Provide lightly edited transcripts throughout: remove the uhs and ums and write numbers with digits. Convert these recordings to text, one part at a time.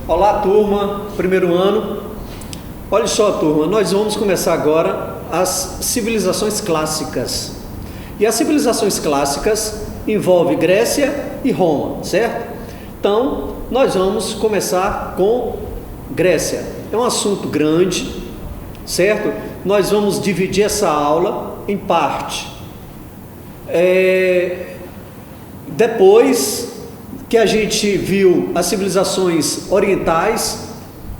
Olá, turma, primeiro ano. Olha só, turma, nós vamos começar agora as civilizações clássicas. E as civilizações clássicas envolvem Grécia e Roma, certo? Então, nós vamos começar com Grécia. É um assunto grande, certo? Nós vamos dividir essa aula em parte. Depois que a gente viu as civilizações orientais,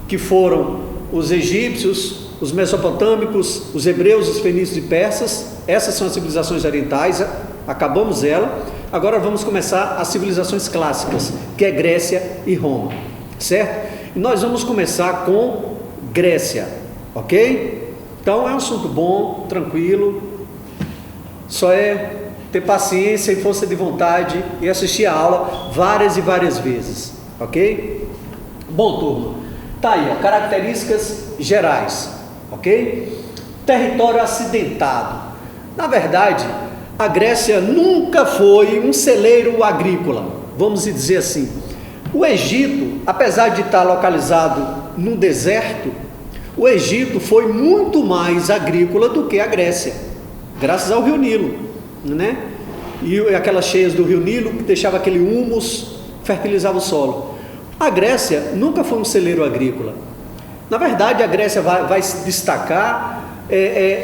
que foram os egípcios, os mesopotâmicos, os hebreus, os fenícios e persas, essas são as civilizações orientais, acabamos ela. Agora vamos começar as civilizações clássicas, que é Grécia e Roma, certo? E nós vamos começar com Grécia, ok? Então é um assunto bom, tranquilo, só é ter paciência e força de vontade e assistir a aula várias e várias vezes, ok? Bom, turma, tá aí, ó, características gerais, ok? Território acidentado. Na verdade, a Grécia nunca foi um celeiro agrícola, vamos dizer assim. O Egito, apesar de estar localizado num deserto, o Egito foi muito mais agrícola do que a Grécia, graças ao Rio Nilo, né? E aquelas cheias do Rio Nilo que deixava aquele humus, fertilizava o solo. A Grécia nunca foi um celeiro agrícola. Na verdade, a Grécia vai se destacar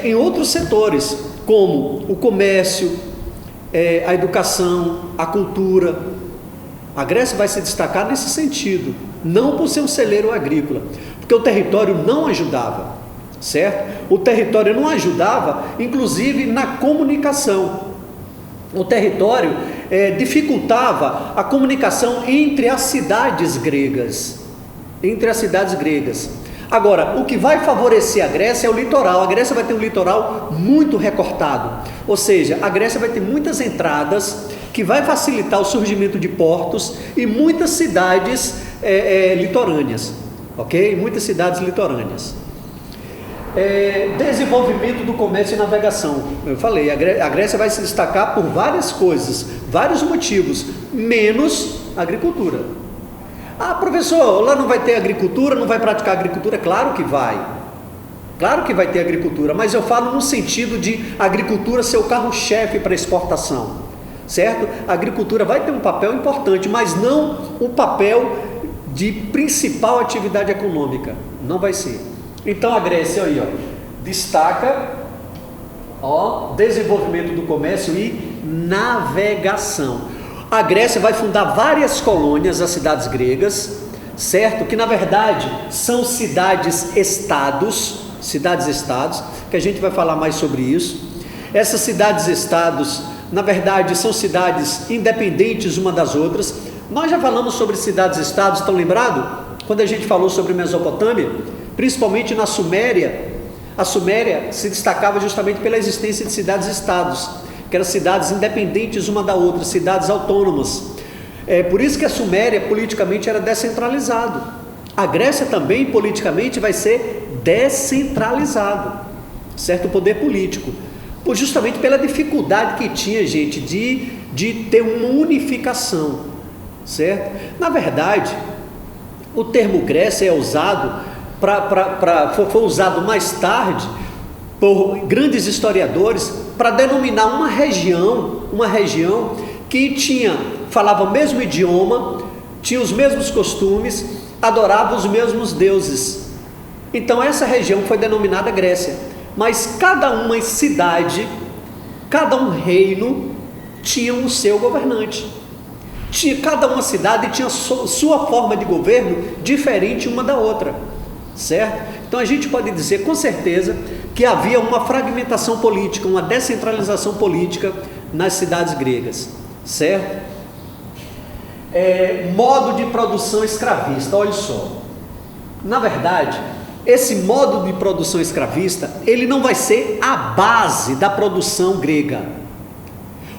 em outros setores, como o comércio, a educação, a cultura. A Grécia vai se destacar nesse sentido, não por ser um celeiro agrícola, porque o território não ajudava, certo? O território não ajudava, inclusive na comunicação. O território dificultava a comunicação entre as cidades gregas. Agora, o que vai favorecer a Grécia é o litoral. A Grécia vai ter um litoral muito recortado, ou seja, a Grécia vai ter muitas entradas, que vai facilitar o surgimento de portos e muitas cidades litorâneas, ok? Muitas cidades litorâneas. Desenvolvimento do comércio e navegação. Eu falei, a Grécia vai se destacar por várias coisas, vários motivos, menos agricultura. Ah, professor, lá não vai ter agricultura, não vai praticar agricultura? Claro que vai. Claro que vai ter agricultura, mas eu falo no sentido de agricultura ser o carro-chefe para exportação, certo? A agricultura vai ter um papel importante, mas não o papel de principal atividade econômica. Não vai ser. Então a Grécia aí, destaca desenvolvimento do comércio e navegação. A Grécia vai fundar várias colônias, as cidades gregas, certo? Que na verdade são cidades-estados, que a gente vai falar mais sobre isso. Essas cidades-estados, na verdade, são cidades independentes uma das outras. Nós já falamos sobre cidades-estados, estão lembrados? Quando a gente falou sobre Mesopotâmia, principalmente na Suméria, a Suméria se destacava justamente pela existência de cidades-estados, que eram cidades independentes uma da outra, cidades autônomas. Por isso que a Suméria politicamente era descentralizado. A Grécia também politicamente vai ser descentralizado, certo? O poder político, justamente pela dificuldade que tinha, gente, de ter uma unificação, certo? Na verdade, o termo Grécia é usado foi usado mais tarde por grandes historiadores para denominar uma região que falava o mesmo idioma, tinha os mesmos costumes, adorava os mesmos deuses. Então essa região foi denominada Grécia, mas cada uma cidade, cada um reino tinha o seu governante. Cada uma cidade tinha sua forma de governo diferente uma da outra, certo? Então a gente pode dizer com certeza que havia uma fragmentação política, uma descentralização política nas cidades gregas, certo? Modo de produção escravista, olha só. Na verdade, esse modo de produção escravista, ele não vai ser a base da produção grega,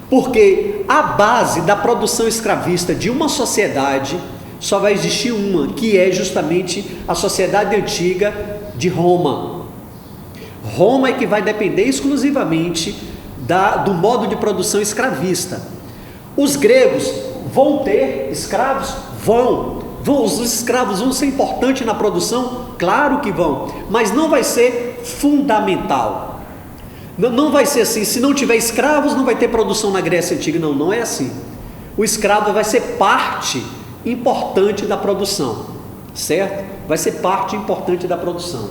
porque a base da produção escravista de uma sociedade só vai existir uma, que é justamente a sociedade antiga de Roma. Roma é que vai depender exclusivamente do modo de produção escravista. Os gregos vão ter escravos? Vão, Os escravos vão ser importantes na produção? Claro que vão, mas não vai ser fundamental. Não vai ser assim, se não tiver escravos não vai ter produção na Grécia Antiga, não é assim. O escravo vai ser parte importante da produção, certo? Vai ser parte importante da produção.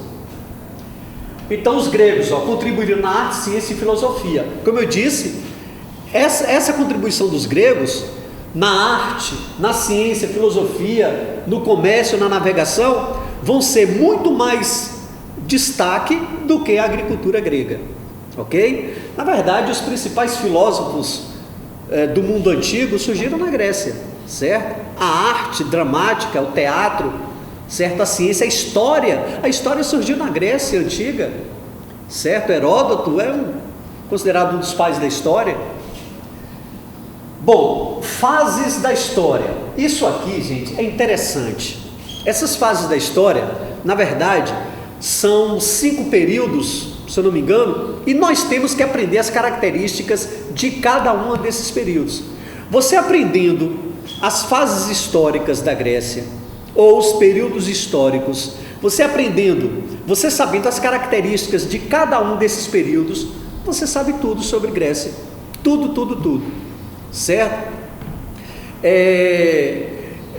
Então os gregos contribuíram na arte, ciência e filosofia. Como eu disse, essa contribuição dos gregos na arte, na ciência, filosofia, no comércio, na navegação, vão ser muito mais destaque do que a agricultura grega, ok? Na verdade, os principais filósofos do mundo antigo surgiram na Grécia, certo? A arte dramática, o teatro, certo? A ciência, a história surgiu na Grécia Antiga, certo? Heródoto é considerado um dos pais da história. Bom, fases da história. Isso aqui, gente, é interessante. Essas fases da história, na verdade, são 5 períodos, se eu não me engano, e nós temos que aprender as características de cada um desses períodos. Você aprendendo as fases históricas da Grécia, ou os períodos históricos, você sabendo as características de cada um desses períodos, você sabe tudo sobre Grécia. Tudo. Certo?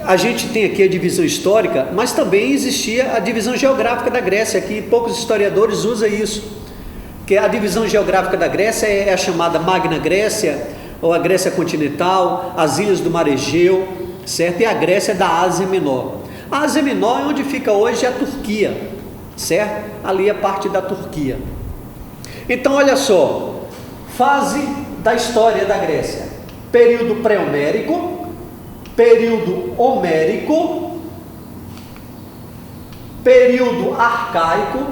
A gente tem aqui a divisão histórica, mas também existia a divisão geográfica da Grécia, que poucos historiadores usam isso, que a divisão geográfica da Grécia é a chamada Magna Grécia, ou a Grécia continental, as ilhas do Mar Egeu, certo? E a Grécia da Ásia Menor. A Ásia Menor é onde fica hoje a Turquia, certo? Ali é parte da Turquia. Então olha só, fase da história da Grécia: período pré-homérico, período homérico, período arcaico,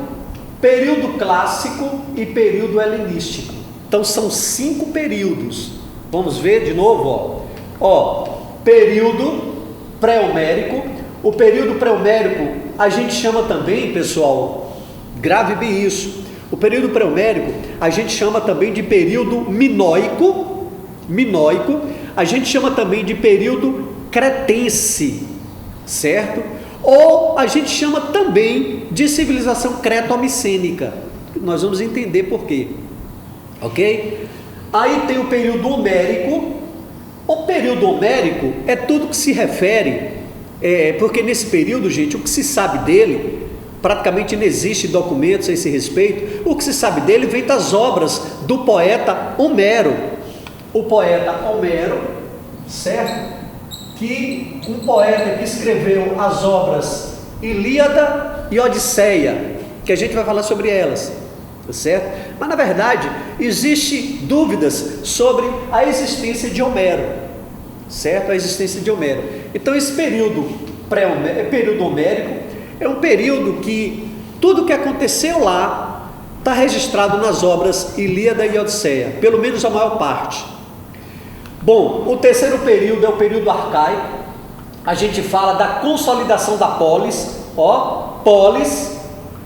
período clássico e período helenístico. Então são 5 períodos. Vamos ver de novo, período pré-homérico. O período pré-homérico a gente chama também, pessoal, grave bem isso, o período pré-homérico a gente chama também de período minoico, a gente chama também de período cretense, certo? Ou a gente chama também de civilização creto-micênica. Nós vamos entender por quê, ok? Aí tem o período homérico. O período homérico é tudo que se refere, porque nesse período, gente, o que se sabe dele, praticamente não existe documentos a esse respeito. O que se sabe dele vem das obras do poeta Homero. O poeta Homero, certo? Que um poeta que escreveu as obras Ilíada e Odisseia, que a gente vai falar sobre elas, certo? Mas na verdade existe dúvidas sobre a existência de Homero, certo? A existência de Homero. Então esse período período homérico é um período que tudo que aconteceu lá está registrado nas obras Ilíada e Odisseia, pelo menos a maior parte. Bom, o terceiro período é o período arcaico. A gente fala da consolidação da polis. Polis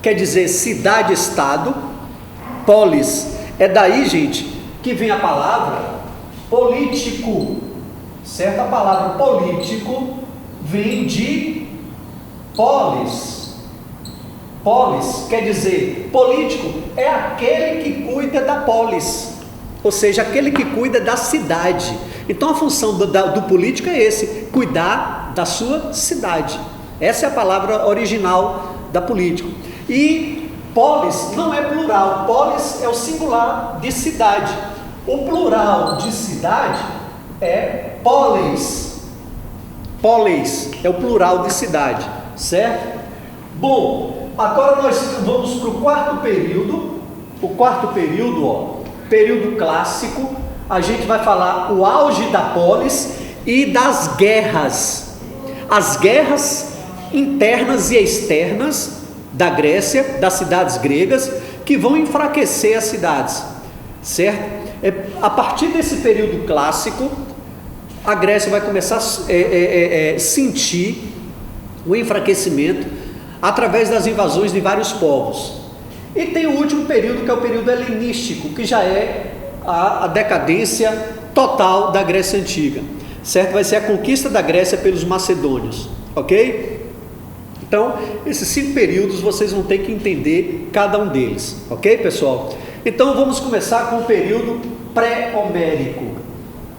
quer dizer cidade-estado. Polis é daí, gente, que vem a palavra político, certo? A palavra político vem de polis. Polis quer dizer, político é aquele que cuida da polis, ou seja, aquele que cuida da cidade. Então a função do político é cuidar da sua cidade. Essa é a palavra original da político. E polis não é plural, polis é o singular de cidade. O plural de cidade é polis. Polis é o plural de cidade, certo? Bom, agora nós vamos para o quarto período. O quarto período, período clássico. A gente vai falar o auge da polis e das guerras. As guerras internas e externas da Grécia, das cidades gregas, que vão enfraquecer as cidades, certo? A partir desse período clássico, a Grécia vai começar a sentir o enfraquecimento através das invasões de vários povos. E tem o último período, que é o período helenístico, que já é a decadência total da Grécia Antiga, certo? Vai ser a conquista da Grécia pelos macedônios. ok? Então, esses 5 períodos vocês vão ter que entender cada um deles, ok, pessoal? Então, vamos começar com o período pré-homérico,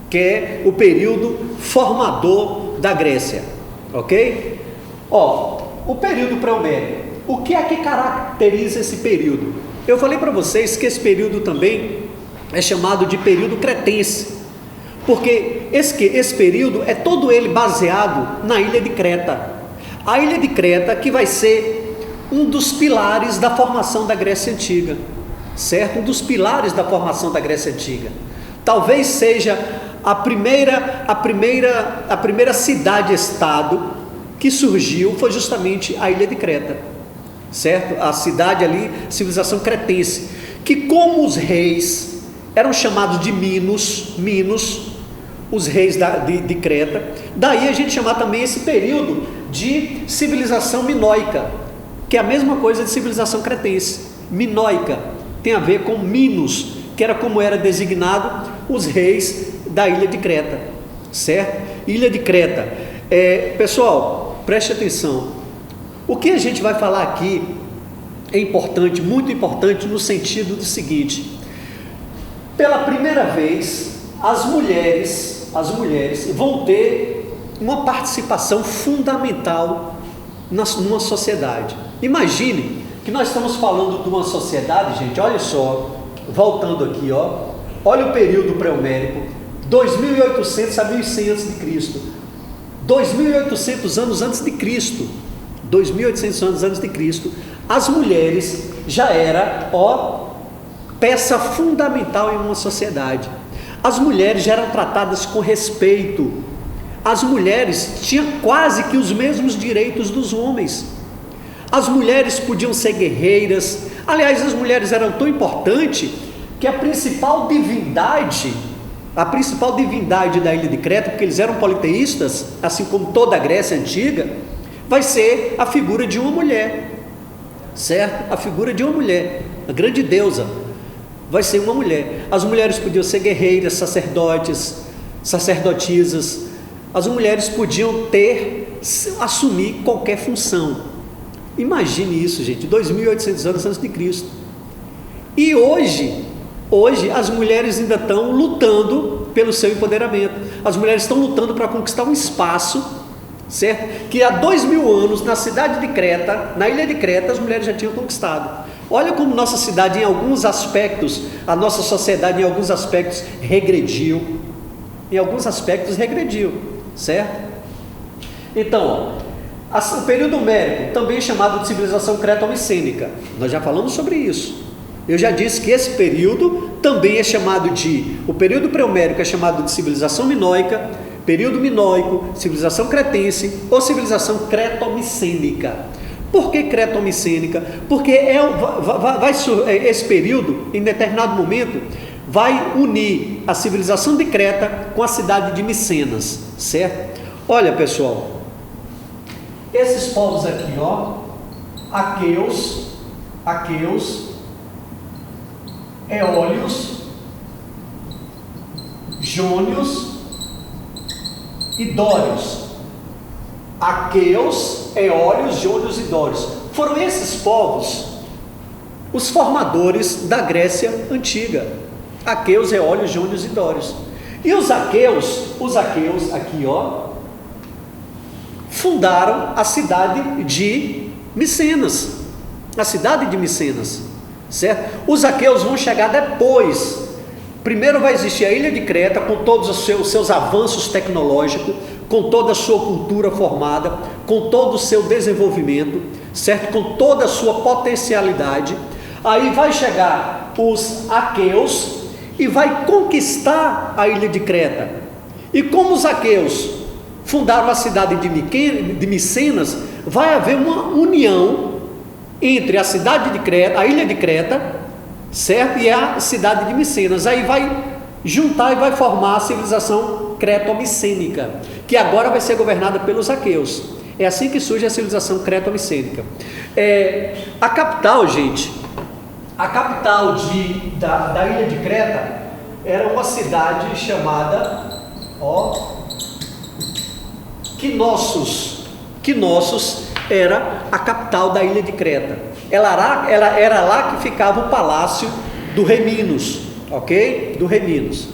que é o período formador da Grécia, ok? O período pré-homérico, o que é que caracteriza esse período? Eu falei para vocês que esse período também é chamado de período cretense, porque esse período é todo ele baseado na ilha de Creta. A ilha de Creta que vai ser um dos pilares da formação da Grécia Antiga, certo? Um dos pilares da formação da Grécia Antiga. Talvez seja a primeira cidade-estado que surgiu, foi justamente a ilha de Creta, certo? A cidade ali, civilização cretense, que como os reis eram chamados de Minos, os reis de Creta, daí a gente chamar também esse período de civilização minoica, que é a mesma coisa de civilização cretense. Minoica tem a ver com Minos, que era como era designado os reis da ilha de Creta, certo? Ilha de Creta. Pessoal, preste atenção, o que a gente vai falar aqui é importante, muito importante, no sentido do seguinte: pela primeira vez, as mulheres vão ter uma participação fundamental numa sociedade. Imagine que nós estamos falando de uma sociedade, gente, olha só, voltando aqui, olha o período pré-homérico, 2.800 a 1.100 a.C., 2.800 anos antes de Cristo, 2.800 anos antes de Cristo, as mulheres já eram, peça fundamental em uma sociedade. As mulheres já eram tratadas com respeito. As mulheres tinham quase que os mesmos direitos dos homens. As mulheres podiam ser guerreiras. Aliás, as mulheres eram tão importantes que a principal divindade da ilha de Creta, porque eles eram politeístas, assim como toda a Grécia Antiga, vai ser a figura de uma mulher, certo? A figura de uma mulher, a grande deusa, vai ser uma mulher. As mulheres podiam ser guerreiras, sacerdotes, sacerdotisas. As mulheres podiam assumir qualquer função. Imagine isso, gente, 2.800 anos antes de Cristo. E hoje as mulheres ainda estão lutando pelo seu empoderamento. As mulheres estão lutando para conquistar um espaço, certo? Que há 2.000 anos, na cidade de Creta, na ilha de Creta, as mulheres já tinham conquistado. Olha como nossa cidade, em alguns aspectos, a nossa sociedade, em alguns aspectos, regrediu. Certo? Então, o período homérico, também chamado de civilização creto-micênica, nós já falamos sobre isso. Eu já disse que esse período também é chamado o período pré-homérico é chamado de civilização minoica, período minoico, civilização cretense ou civilização creto-micênica. Por que creto-micênica? Porque esse período, em determinado momento, vai unir a civilização de Creta com a cidade de Micenas, certo? Olha, pessoal, esses povos aqui, aqueus, eólios, jônios e dórios. Aqueus, eólios, jônios e dórios. Foram esses povos os formadores da Grécia Antiga. Aqueus, eólios, jônios e dórios. E os aqueus aqui, fundaram a cidade de Micenas. Certo? Os aqueus vão chegar depois. Primeiro vai existir a ilha de Creta, com todos os seus avanços tecnológicos, com toda a sua cultura formada, com todo o seu desenvolvimento, certo? Com toda a sua potencialidade. Aí vai chegar os aqueus e vai conquistar a ilha de Creta. E como os aqueus fundaram a cidade de Micenas, vai haver uma união entre a cidade de Creta, a ilha de Creta, certo? E a cidade de Micenas. Aí vai juntar e vai formar a civilização creto-micênica, que agora vai ser governada pelos aqueus. É assim que surge a civilização creto-micênica. A capital, gente, da ilha de Creta era uma cidade chamada Knossos. Knossos era a capital da ilha de Creta. Ela era lá que ficava o palácio do rei Minos, ok? Do rei Minos.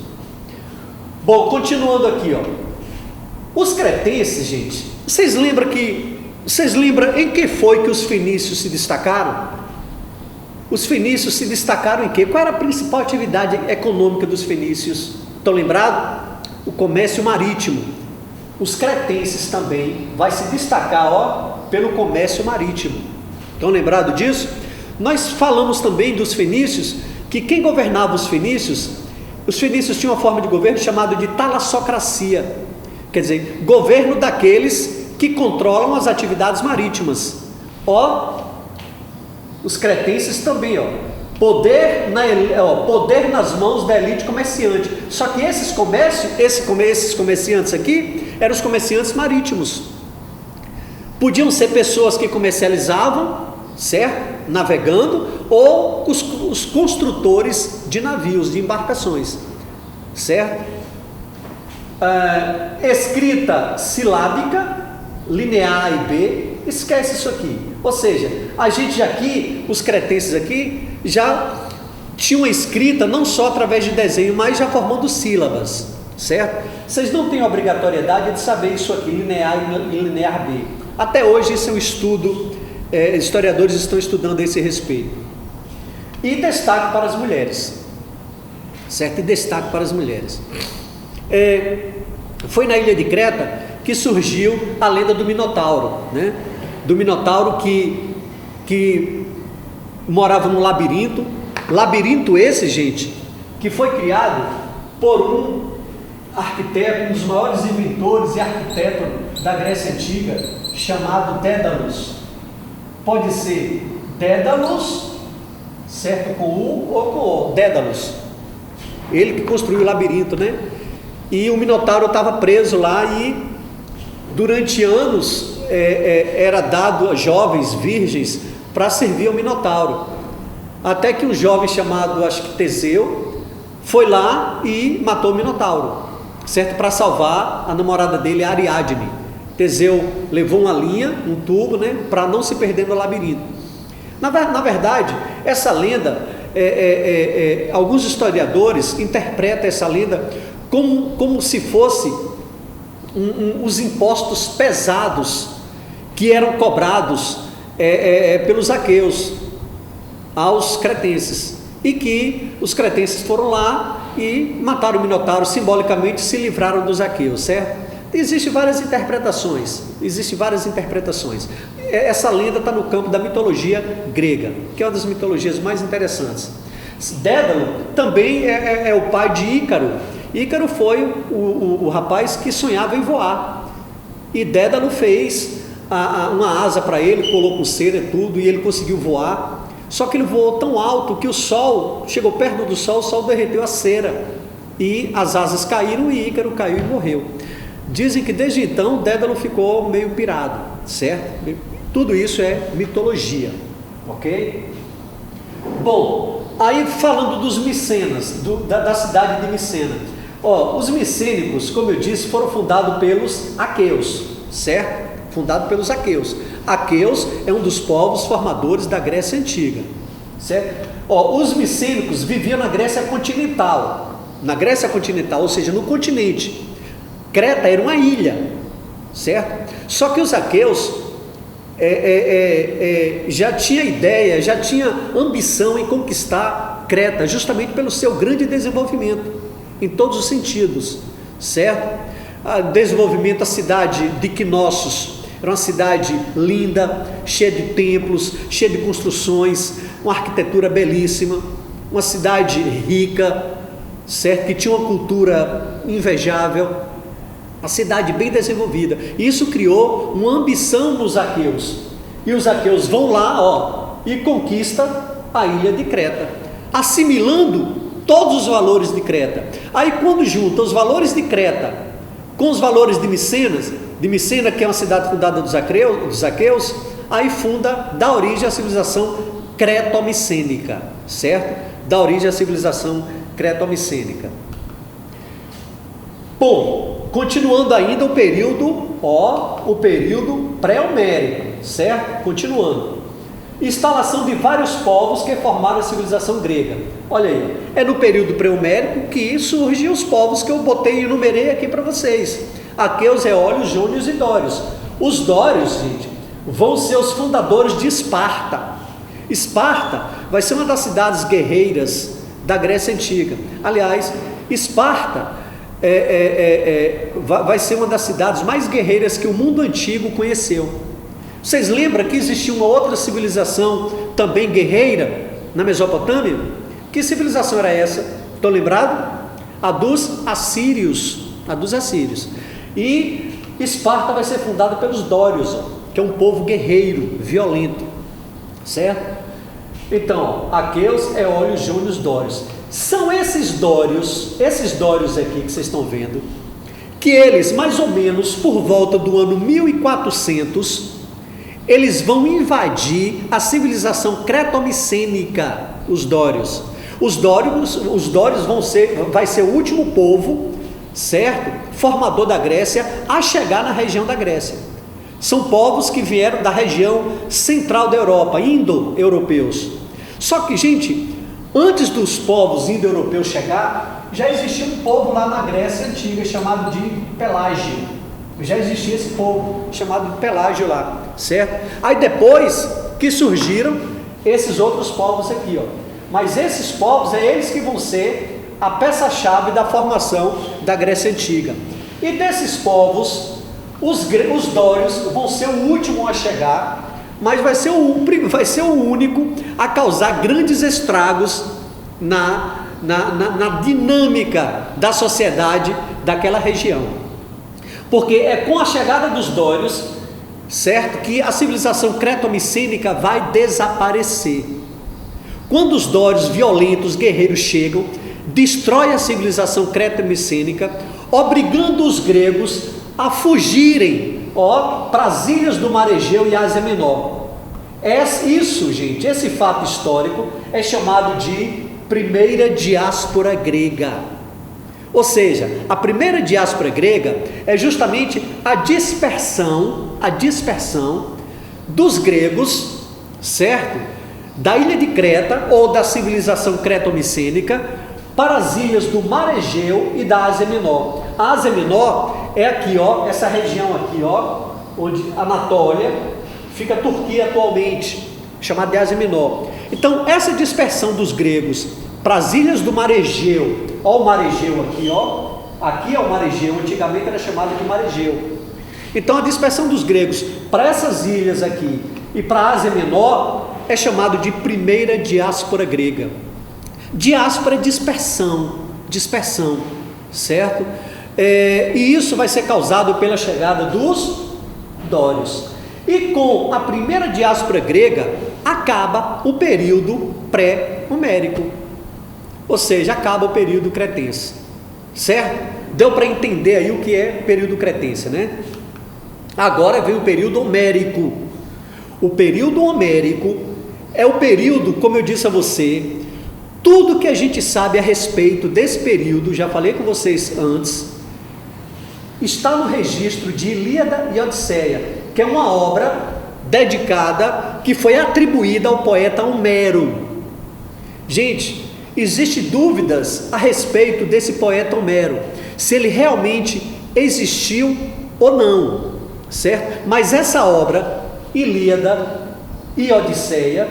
Bom, continuando aqui, ó. Os cretenses, gente, vocês lembram em que foi que os fenícios se destacaram? Os fenícios se destacaram em quê? Qual era a principal atividade econômica dos fenícios? Estão lembrados? O comércio marítimo. Os cretenses também vai se destacar, ó, pelo comércio marítimo. Estão lembrados disso? Nós falamos também dos fenícios, que quem governava os fenícios tinham uma forma de governo chamada de talassocracia, quer dizer, governo daqueles que controlam as atividades marítimas. Ó, os cretenses também, ó, poder nas mãos da elite comerciante. Só que esses comerciantes aqui eram os comerciantes marítimos. Podiam ser pessoas que comercializavam, certo? Navegando, ou os construtores de navios, de embarcações, certo? Escrita silábica, linear A e B, esquece isso aqui. Ou seja, os cretenses aqui já tinham escrita não só através de desenho, mas já formando sílabas, certo? Vocês não têm obrigatoriedade de saber isso aqui, linear e linear B. Até hoje isso é um estudo, historiadores estão estudando a esse respeito. E destaque para as mulheres, certo? E destaque para as mulheres. Foi na ilha de Creta que surgiu a lenda do Minotauro, né? Do Minotauro que morava no labirinto esse, gente, que foi criado por um arquiteto, um dos maiores inventores e arquitetos da Grécia Antiga, chamado Dédalus. Pode ser Dédalus, certo, com U ou com O, Dédalus. Ele que construiu o labirinto, né? E o Minotauro estava preso lá e durante anos era dado a jovens virgens para servir ao Minotauro. Até que um jovem chamado, acho que Teseu, foi lá e matou o Minotauro, certo? Para salvar a namorada dele, a Ariadne. Teseu levou uma linha, um tubo, né? Para não se perder no labirinto. Na verdade, essa lenda, alguns historiadores interpretam essa lenda como se fosse os impostos pesados que eram cobrados pelos aqueus aos cretenses, e que os cretenses foram lá e mataram o Minotauro, simbolicamente se livraram dos aqueus, certo? Existem várias interpretações. Essa lenda está no campo da mitologia grega, que é uma das mitologias mais interessantes. Dédalo também é o pai de Ícaro. Ícaro foi o rapaz que sonhava em voar, e Dédalo fez uma asa para ele, colocou cera e tudo, e ele conseguiu voar. Só que ele voou tão alto que o sol, chegou perto do sol, o sol derreteu a cera, e as asas caíram, e Ícaro caiu e morreu. Dizem que desde então Dédalo ficou meio pirado, certo? Tudo isso é mitologia, ok? Bom, aí falando dos micenas, da cidade de Micena. Os micênicos, como eu disse, foram fundados pelos aqueus, certo? Fundados pelos aqueus. Aqueus é um dos povos formadores da Grécia Antiga, certo? Os micênicos viviam na Grécia continental, ou seja, no continente. Creta era uma ilha, certo? Só que os aqueus já tinha ideia, já tinha ambição em conquistar Creta, justamente pelo seu grande desenvolvimento, em todos os sentidos, certo? Desenvolvimento, a cidade de Knossos era uma cidade linda, cheia de templos, cheia de construções, uma arquitetura belíssima, uma cidade rica, certo? Que tinha uma cultura invejável, uma cidade bem desenvolvida. Isso criou uma ambição nos aqueus, e os aqueus vão lá, e conquistam a ilha de Creta, assimilando todos os valores de Creta. Aí quando junta os valores de Creta com os valores de Micena, que é uma cidade fundada dos aqueus, aí dá origem à civilização creto-micênica, certo? Dá origem à civilização creto-micênica. Bom, continuando ainda o período pré-homérico, certo? Continuando. Instalação de vários povos que formaram a civilização grega. Olha aí, é no período pré-homérico que surgem os povos que eu botei e enumerei aqui para vocês: aqueus, eólios, jônios e dórios. Os dórios, gente, vão ser os fundadores de Esparta. Esparta vai ser uma das cidades guerreiras da Grécia Antiga. Aliás, Esparta vai ser uma das cidades mais guerreiras que o mundo antigo conheceu. Vocês lembram que existia uma outra civilização também guerreira na Mesopotâmia? Que civilização era essa? Estão lembrados? A dos assírios. E Esparta vai ser fundada pelos dórios, que é um povo guerreiro, violento, certo? Então, aqueus, eólios, jônios, dórios. São esses dórios aqui que vocês estão vendo, que eles, mais ou menos por volta do ano 1400, eles vão invadir a civilização cretomicênica, os dórios. Os dórios vai ser o último povo, certo? Formador da Grécia, a chegar na região da Grécia. São povos que vieram da região central da Europa, indo-europeus. Só que, gente, antes dos povos indo-europeus chegar, já existia um povo lá na Grécia Antiga, chamado de Pelágio. Já existia esse povo, chamado de Pelágio lá, certo? Aí depois que surgiram esses outros povos aqui, ó. Mas esses povos, eles que vão ser a peça-chave da formação da Grécia Antiga. E desses povos, os dórios vão ser o último a chegar, mas vai ser o único a causar grandes estragos na dinâmica da sociedade daquela região. Porque é com a chegada dos dórios, certo, que a civilização cretomicênica vai desaparecer. Quando os dórios violentos, guerreiros chegam, destrói a civilização cretomicênica, obrigando os gregos a fugirem para as ilhas do Mar Egeu e Ásia Menor. Isso, gente, esse fato histórico é chamado de primeira diáspora grega. Ou seja, a primeira diáspora grega é justamente a dispersão dos gregos, certo? Da ilha de Creta ou da civilização cretomicênica para as ilhas do Mar Egeu e da Ásia Menor. A Ásia Menor é aqui, ó, essa região aqui, ó, onde Anatólia fica a Turquia atualmente, chamada de Ásia Menor. Então, essa dispersão dos gregos para as ilhas do Mar Egeu, ó, o Mar Egeu aqui, ó, aqui é o Mar Egeu, antigamente era chamado de Mar Egeu. Então, a dispersão dos gregos para essas ilhas aqui e para a Ásia Menor é chamado de primeira diáspora grega. Diáspora é dispersão, certo? E isso vai ser causado pela chegada dos dórios. E com a primeira diáspora grega, acaba o período pré-homérico, ou seja, acaba o período cretense, certo? Deu para entender aí o que é período cretense, né? Agora vem o período homérico. O período homérico é o período, como eu disse a você, tudo que a gente sabe a respeito desse período, já falei com vocês antes, está no registro de Ilíada e Odisseia, que é uma obra dedicada, que foi atribuída ao poeta Homero. Gente, existem dúvidas a respeito desse poeta Homero, se ele realmente existiu ou não, certo? Mas essa obra, Ilíada e Odisseia,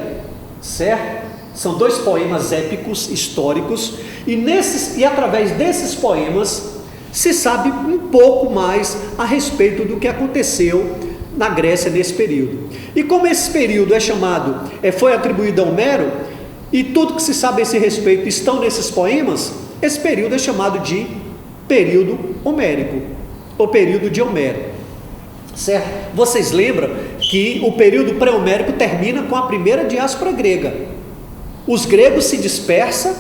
certo? São dois poemas épicos, históricos, e através desses poemas se sabe um pouco mais a respeito do que aconteceu na Grécia nesse período. E como esse período foi atribuído a Homero, e tudo que se sabe a esse respeito estão nesses poemas, esse período é chamado de período homérico, ou período de Homero, certo? Vocês lembram que o período pré-homérico termina com a primeira diáspora grega. Os gregos se dispersam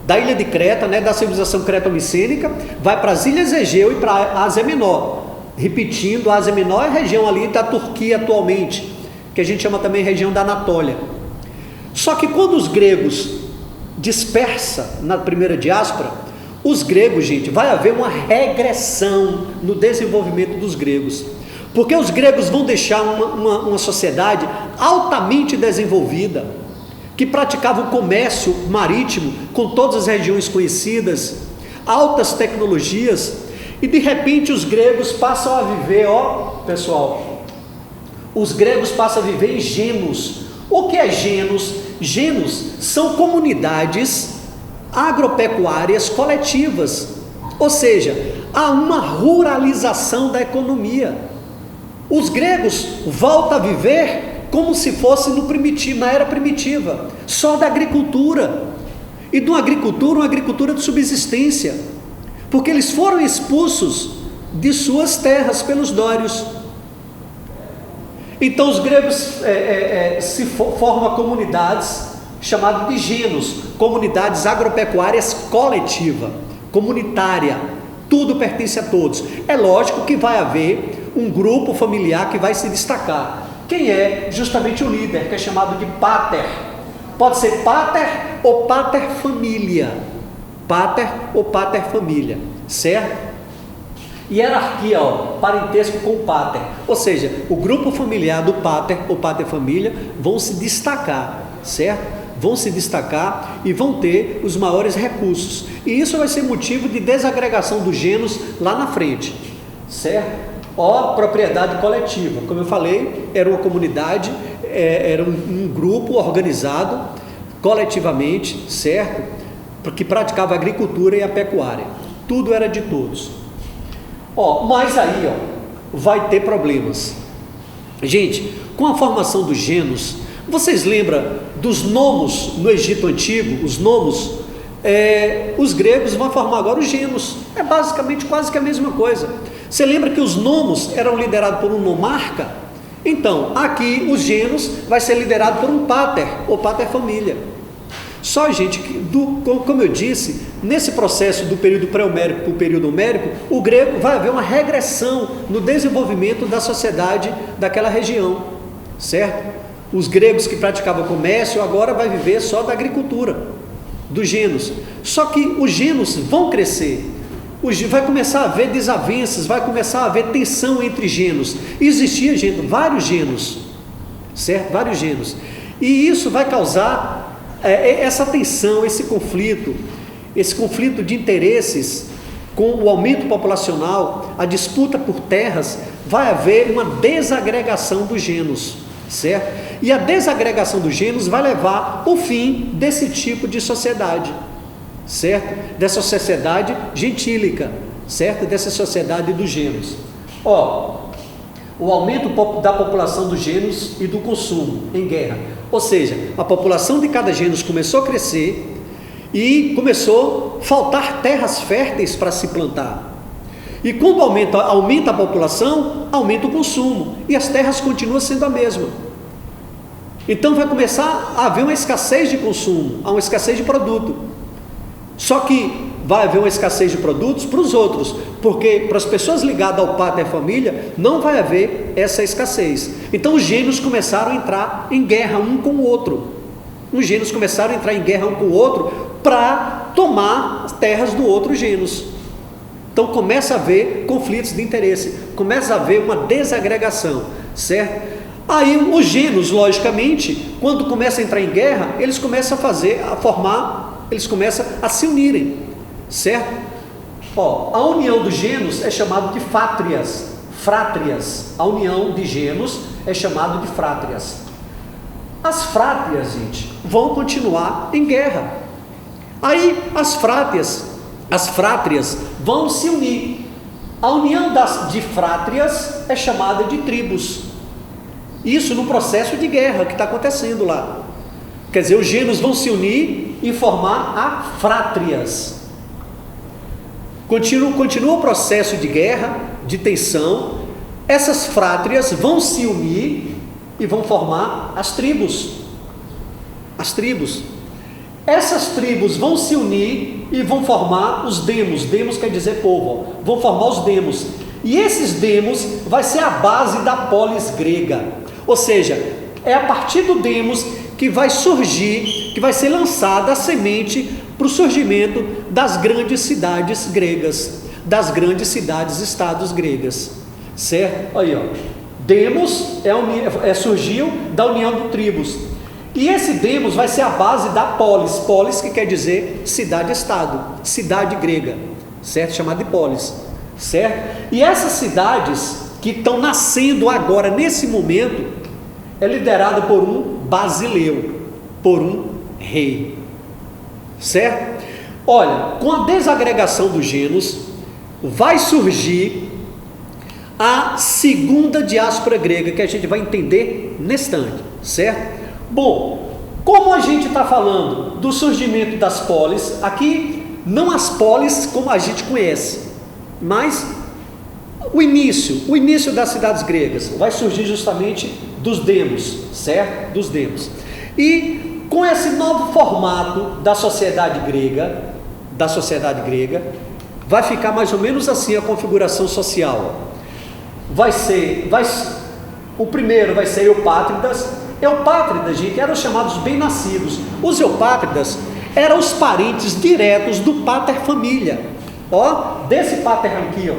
da ilha de Creta, né, da civilização cretomicênica, vai para as ilhas Egeu e para a Ásia Menor. Repetindo, a Ásia Menor é a região ali da Turquia atualmente, que a gente chama também região da Anatólia. Só que quando os gregos dispersam na primeira diáspora, Os gregos, gente, vai haver uma regressão no desenvolvimento dos gregos, porque os gregos vão deixar uma sociedade altamente desenvolvida, que praticava o comércio marítimo com todas as regiões conhecidas, altas tecnologias, e de repente os gregos passam a viver, pessoal, os gregos passam a viver em genos. O que é genos? Genos são comunidades agropecuárias coletivas, ou seja, há uma ruralização da economia. Os gregos voltam a viver como se fosse na era primitiva, só da agricultura, e de uma agricultura de subsistência, porque eles foram expulsos de suas terras pelos dórios. Então os gregos formam comunidades chamadas de genos, comunidades agropecuárias coletiva, comunitária, tudo pertence a todos. É lógico que vai haver um grupo familiar que vai se destacar. Quem é? Justamente o líder, que é chamado de pater. Pode ser pater ou pater família. Pater ou pater família, certo? Hierarquia, parentesco com o pater, ou seja, o grupo familiar do pater ou pater família vão se destacar, certo? Vão se destacar e vão ter os maiores recursos, e isso vai ser motivo de desagregação dos genos lá na frente, certo? Propriedade coletiva, como eu falei, era uma comunidade, era um grupo organizado coletivamente, certo? Que praticava a agricultura e a pecuária, tudo era de todos. Mas aí, vai ter problemas. Gente, com a formação dos genos, vocês lembram dos nomos no Egito Antigo? Os nomos, os gregos vão formar agora os genos, é basicamente quase que a mesma coisa. Você lembra que os nomos eram liderados por um nomarca? Então, aqui os genos vai ser liderado por um pater, ou pater família. Só, gente, como eu disse, nesse processo do período pré-homérico para o período homérico, o grego vai haver uma regressão no desenvolvimento da sociedade daquela região, certo? Os gregos que praticavam comércio agora vai viver só da agricultura, dos genos. Só que os genos vão crescer, vai começar a haver desavenças, vai começar a haver tensão entre genos. Existia, gente, vários genos, certo? Vários genos. E isso vai causar essa tensão, esse conflito de interesses, com o aumento populacional, a disputa por terras, vai haver uma desagregação dos genos, certo? E a desagregação dos genos vai levar ao fim desse tipo de sociedade, certo? Dessa sociedade gentílica, certo? Dessa sociedade dos genos. O aumento da população dos genos e do consumo em guerra, ou seja, a população de cada gênero começou a crescer e começou a faltar terras férteis para se plantar. E quando aumenta a população, aumenta o consumo, e as terras continuam sendo a mesma. Então vai começar a haver uma escassez de consumo, uma escassez de produto. Só que vai haver uma escassez de produtos para os outros, porque para as pessoas ligadas ao pater família, não vai haver essa escassez. Então os gênios começaram a entrar em guerra um com o outro. Os gênios começaram a entrar em guerra um com o outro para tomar as terras do outro gênios. Então começa a haver conflitos de interesse, começa a haver uma desagregação, certo? Aí os gênios, logicamente, quando começam a entrar em guerra, eles começam eles começam a se unirem, certo? A união dos gênios é chamada de frátrias. A união de gênios é chamada de frátrias. As frátrias, gente, vão continuar em guerra. Aí as frátrias vão se unir. A união de frátrias é chamada de tribos. Isso no processo de guerra que está acontecendo lá. Quer dizer, os gênios vão se unir e formar a frátrias. Continua o processo de guerra, de tensão. Essas frátrias vão se unir e vão formar as tribos. Essas tribos vão se unir e vão formar os demos. Demos quer dizer povo. Vão formar os demos. E esses demos vai ser a base da polis grega. Ou seja, é a partir do demos que vai surgir, que vai ser lançada a semente para o surgimento das grandes cidades gregas, das grandes cidades-estados gregas, certo? Aí, ó, Demos surgiu da união de tribos, e esse Demos vai ser a base da polis, polis que quer dizer cidade-estado, cidade grega, certo? Chamada de polis, certo? E essas cidades que estão nascendo agora, nesse momento, é liderada por um basileu, por um rei, certo? Olha, com a desagregação dos gêneros, vai surgir a segunda diáspora grega, que a gente vai entender nesse instante, certo? Bom, como a gente está falando do surgimento das polis, aqui não as polis como a gente conhece, mas o início das cidades gregas vai surgir justamente dos demos, certo? Dos demos. E com esse novo formato da sociedade grega, vai ficar mais ou menos assim a configuração social. O primeiro vai ser eupátridas. Eupátridas, gente, eram chamados bem-nascidos. Os eupátridas eram os parentes diretos do pater família, ó, desse pater aqui, ó,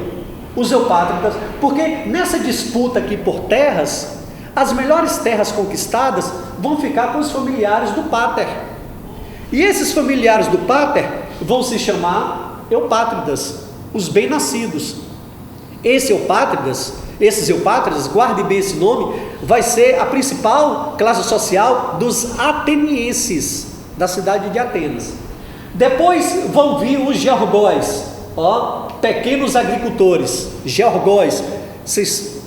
os eupátridas, porque nessa disputa aqui por terras, as melhores terras conquistadas vão ficar com os familiares do pater, e esses familiares do pater vão se chamar eupátridas, os bem-nascidos. Esses eupátridas, guarde bem esse nome, vai ser a principal classe social dos atenienses, da cidade de Atenas. Depois vão vir os georgóis, ó, pequenos agricultores, georgóis. Vocês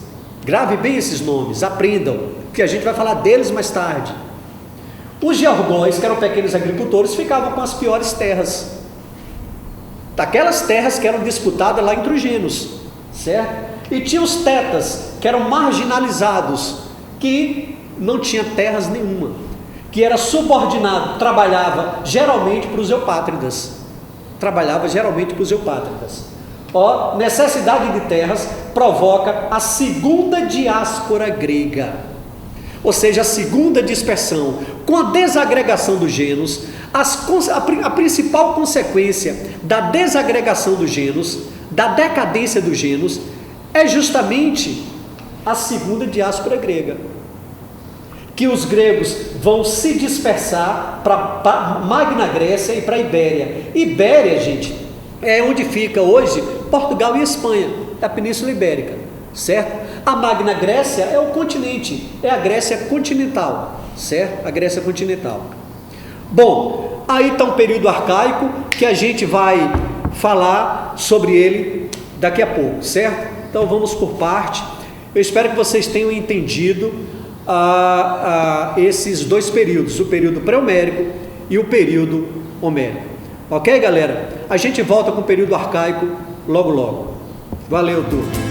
gravem bem esses nomes, aprendam, que a gente vai falar deles mais tarde. Os georgóis, que eram pequenos agricultores, ficavam com as piores terras, daquelas terras que eram disputadas lá entre os gêmeos, certo? E tinha os tetas, que eram marginalizados, que não tinha terras nenhuma, que era subordinado, trabalhava geralmente para os eupátridas, Ó, necessidade de terras provoca a segunda diáspora grega, ou seja, a segunda dispersão. Com a desagregação dos gêneros, a principal consequência da desagregação dos gêneros, da decadência dos gêneros, é justamente a segunda diáspora grega, que os gregos vão se dispersar para Magna Grécia e para Ibéria. Ibéria, gente, é onde fica hoje Portugal e Espanha, é a Península Ibérica, certo? A Magna Grécia é o continente, é a Grécia continental, certo? A Grécia continental. Bom, aí está um período arcaico que a gente vai falar sobre ele daqui a pouco, certo? Então vamos por parte. Eu espero que vocês tenham entendido esses dois períodos, o período pré-homérico e o período homérico. Ok, galera? A gente volta com o período arcaico logo logo. Valeu, turma!